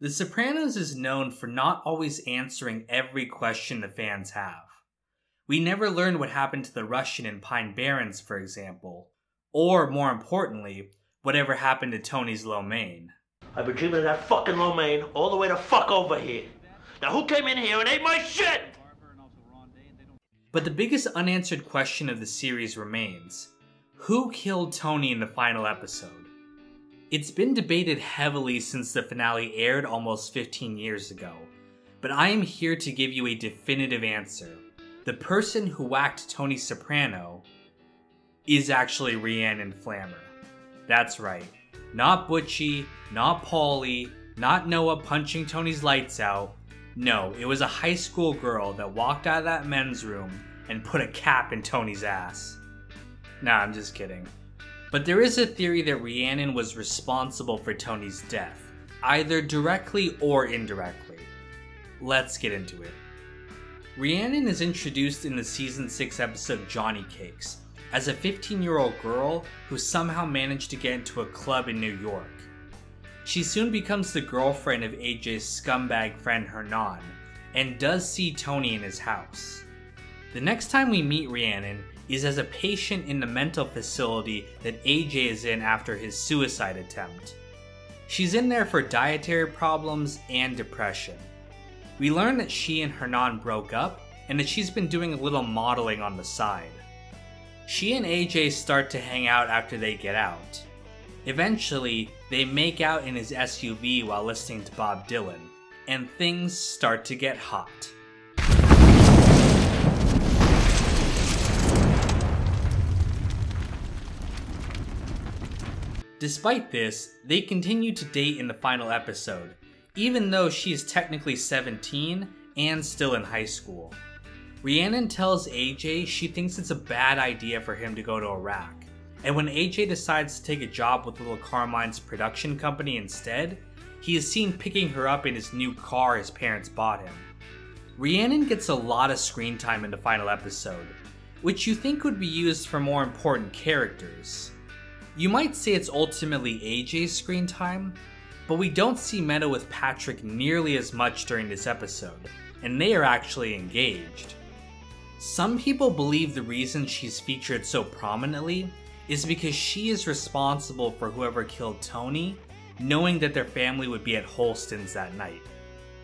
The Sopranos is known for not always answering every question the fans have. We never learn what happened to the Russian in Pine Barrens, for example. Or, more importantly, whatever happened to Tony's lo mein. I've been dreaming of that fucking lo mein all the way to fuck over here. Now who came in here and ate my shit? But the biggest unanswered question of the series remains: who killed Tony in the final episode? It's been debated heavily since the finale aired almost 15 years ago, but I am here to give you a definitive answer. The person who whacked Tony Soprano is actually Rhiannon Flammer. That's right. Not Butchie, not Paulie, not Noah punching Tony's lights out. No, it was a high school girl that walked out of that men's room and put a cap in Tony's ass. Nah, I'm just kidding. But there is a theory that Rhiannon was responsible for Tony's death, either directly or indirectly. Let's get into it. Rhiannon is introduced in the season 6 episode Johnny Cakes as a 15-year-old girl who somehow managed to get into a club in New York. She soon becomes the girlfriend of AJ's scumbag friend Rhiannon, and does see Tony in his house. The next time we meet Rhiannon is as a patient in the mental facility that AJ is in after his suicide attempt. She's in there for dietary problems and depression. We learn that she and Rhiannon broke up, and that she's been doing a little modeling on the side. She and AJ start to hang out after they get out. Eventually, they make out in his SUV while listening to Bob Dylan, and things start to get hot. Despite this, they continue to date in the final episode, even though she is technically 17 and still in high school. Rhiannon tells AJ she thinks it's a bad idea for him to go to Iraq, and when AJ decides to take a job with Little Carmine's production company instead, he is seen picking her up in his new car his parents bought him. Rhiannon gets a lot of screen time in the final episode, which you think would be used for more important characters. You might say it's ultimately AJ's screen time, but we don't see Meadow with Patrick nearly as much during this episode, and they are actually engaged. Some people believe the reason she's featured so prominently is because she is responsible for whoever killed Tony, knowing that their family would be at Holston's that night.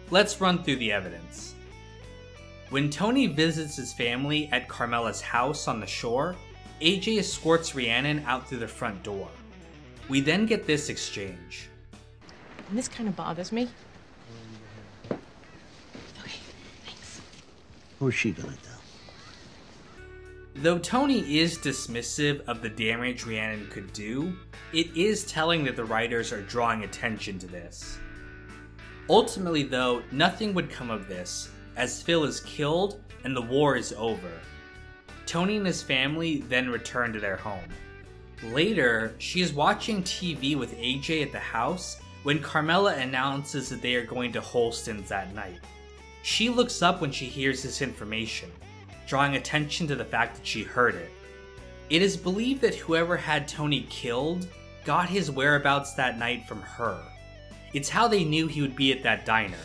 Let's run through the evidence. When Tony visits his family at Carmela's house on the shore, AJ escorts Rhiannon out through the front door. We then get this exchange. And this kind of bothers me. Okay, thanks. Who's she gonna tell? Though Tony is dismissive of the damage Rhiannon could do, it is telling that the writers are drawing attention to this. Ultimately though, nothing would come of this, as Phil is killed and the war is over. Tony and his family then return to their home. Later, she is watching TV with AJ at the house when Carmela announces that they are going to Holston's that night. She looks up when she hears this information, drawing attention to the fact that she heard it. It is believed that whoever had Tony killed got his whereabouts that night from her. It's how they knew he would be at that diner.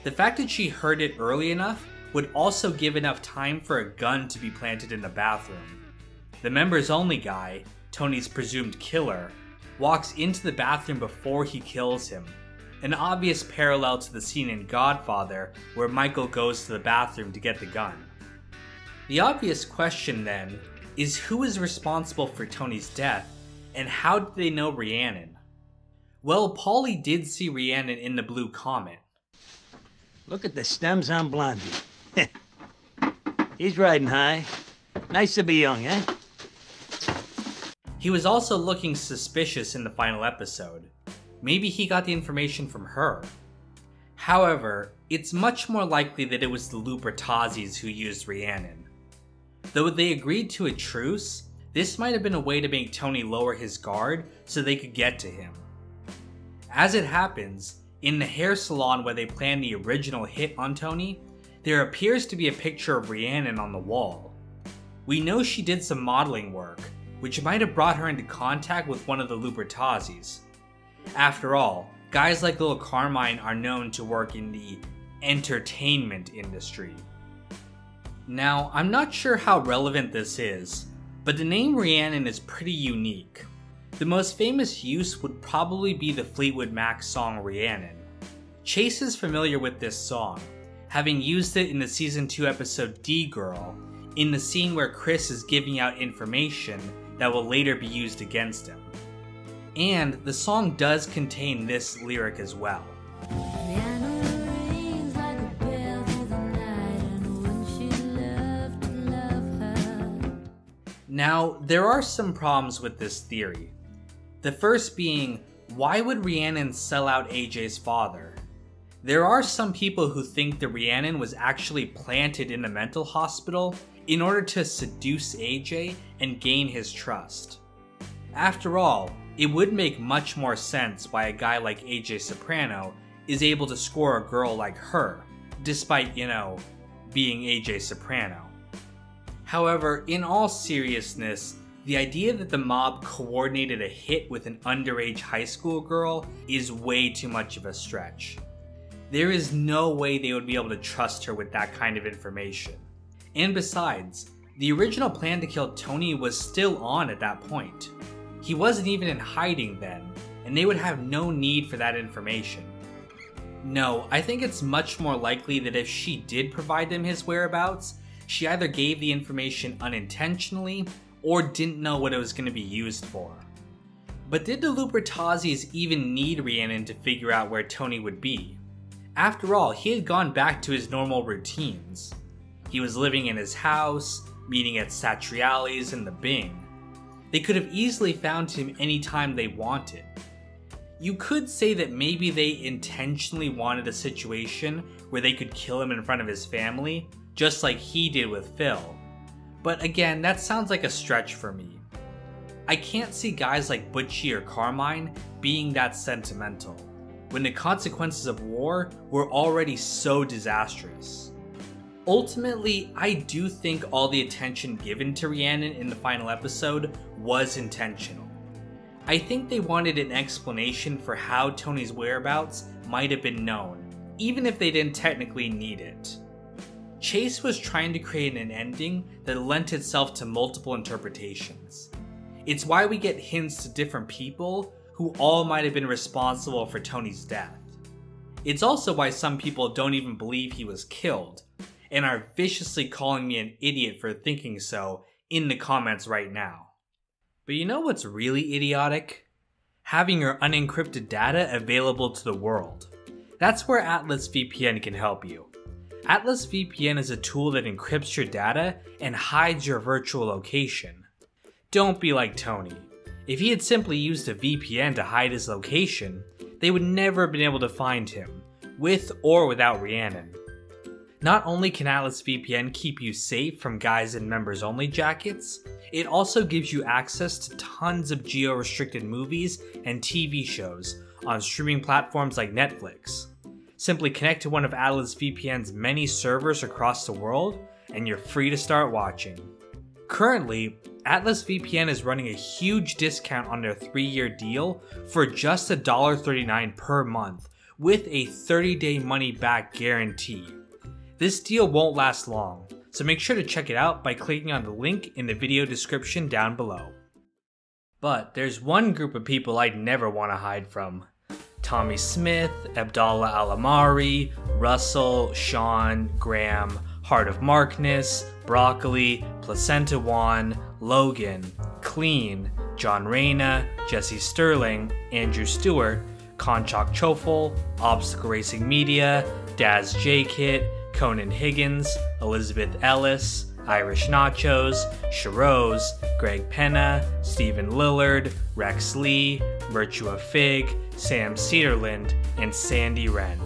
The fact that she heard it early enough would also give enough time for a gun to be planted in the bathroom. The members only guy, Tony's presumed killer, walks into the bathroom before he kills him, an obvious parallel to the scene in Godfather where Michael goes to the bathroom to get the gun. The obvious question then is who is responsible for Tony's death, and how did they know Rhiannon? Well, Paulie did see Rhiannon in the Blue Comet. Look at the stems on Blondie. He's riding high. Nice to be young, eh? He was also looking suspicious in the final episode. Maybe he got the information from her. However, it's much more likely that it was the Lupertazis who used Rhiannon. Though they agreed to a truce, this might have been a way to make Tony lower his guard so they could get to him. As it happens, in the hair salon where they planned the original hit on Tony, there appears to be a picture of Rhiannon on the wall. We know she did some modeling work, which might have brought her into contact with one of the Lupertazis. After all, guys like Lil Carmine are known to work in the entertainment industry. Now, I'm not sure how relevant this is, but the name Rhiannon is pretty unique. The most famous use would probably be the Fleetwood Mac song Rhiannon. Chase is familiar with this song, having used it in the season 2 episode D-Girl, in the scene where Chris is giving out information that will later be used against him. And the song does contain this lyric as well. Now, there are some problems with this theory. The first being, why would Rhiannon sell out AJ's father? There are some people who think that Rhiannon was actually planted in a mental hospital in order to seduce AJ and gain his trust. After all, it would make much more sense why a guy like AJ Soprano is able to score a girl like her, despite, being AJ Soprano. However, in all seriousness, the idea that the mob coordinated a hit with an underage high school girl is way too much of a stretch. There is no way they would be able to trust her with that kind of information. And besides, the original plan to kill Tony was still on at that point. He wasn't even in hiding then, and they would have no need for that information. No, I think it's much more likely that if she did provide them his whereabouts, she either gave the information unintentionally or didn't know what it was going to be used for. But did the Lupertazis even need Rhiannon to figure out where Tony would be? After all, he had gone back to his normal routines. He was living in his house, meeting at Satriali's and the Bing. They could have easily found him anytime they wanted. You could say that maybe they intentionally wanted a situation where they could kill him in front of his family, just like he did with Phil. But again, that sounds like a stretch for me. I can't see guys like Butchie or Carmine being that sentimental, when the consequences of war were already so disastrous. Ultimately, I do think all the attention given to Rhiannon in the final episode was intentional. I think they wanted an explanation for how Tony's whereabouts might have been known, even if they didn't technically need it. Chase was trying to create an ending that lent itself to multiple interpretations. It's why we get hints to different people who all might have been responsible for Tony's death. It's also why some people don't even believe he was killed, and are viciously calling me an idiot for thinking so in the comments right now. But you know what's really idiotic? Having your unencrypted data available to the world. That's where Atlas VPN can help you. Atlas VPN is a tool that encrypts your data and hides your virtual location. Don't be like Tony. If he had simply used a VPN to hide his location, they would never have been able to find him, with or without Rhiannon. Not only can Atlas VPN keep you safe from guys in members only jackets, it also gives you access to tons of geo-restricted movies and TV shows on streaming platforms like Netflix. Simply connect to one of Atlas VPN's many servers across the world, and you're free to start watching. Currently, Atlas VPN is running a huge discount on their 3-year deal for just $1.39 per month, with a 30-day money-back guarantee. This deal won't last long, so make sure to check it out by clicking on the link in the video description down below. But there's one group of people I'd never want to hide from. Tommy Smith, Abdallah Alamari, Russell, Sean, Graham, Heart of Markness, Broccoli, Placenta Juan, Logan, Clean, John Reyna, Jesse Sterling, Andrew Stewart, Conchak Chofel, Obstacle Racing Media, Daz J-Kit, Conan Higgins, Elizabeth Ellis, Irish Nachos, Sharose, Greg Penna, Stephen Lillard, Rex Lee, Virtua Fig, Sam Cedarland, and Sandy Wren.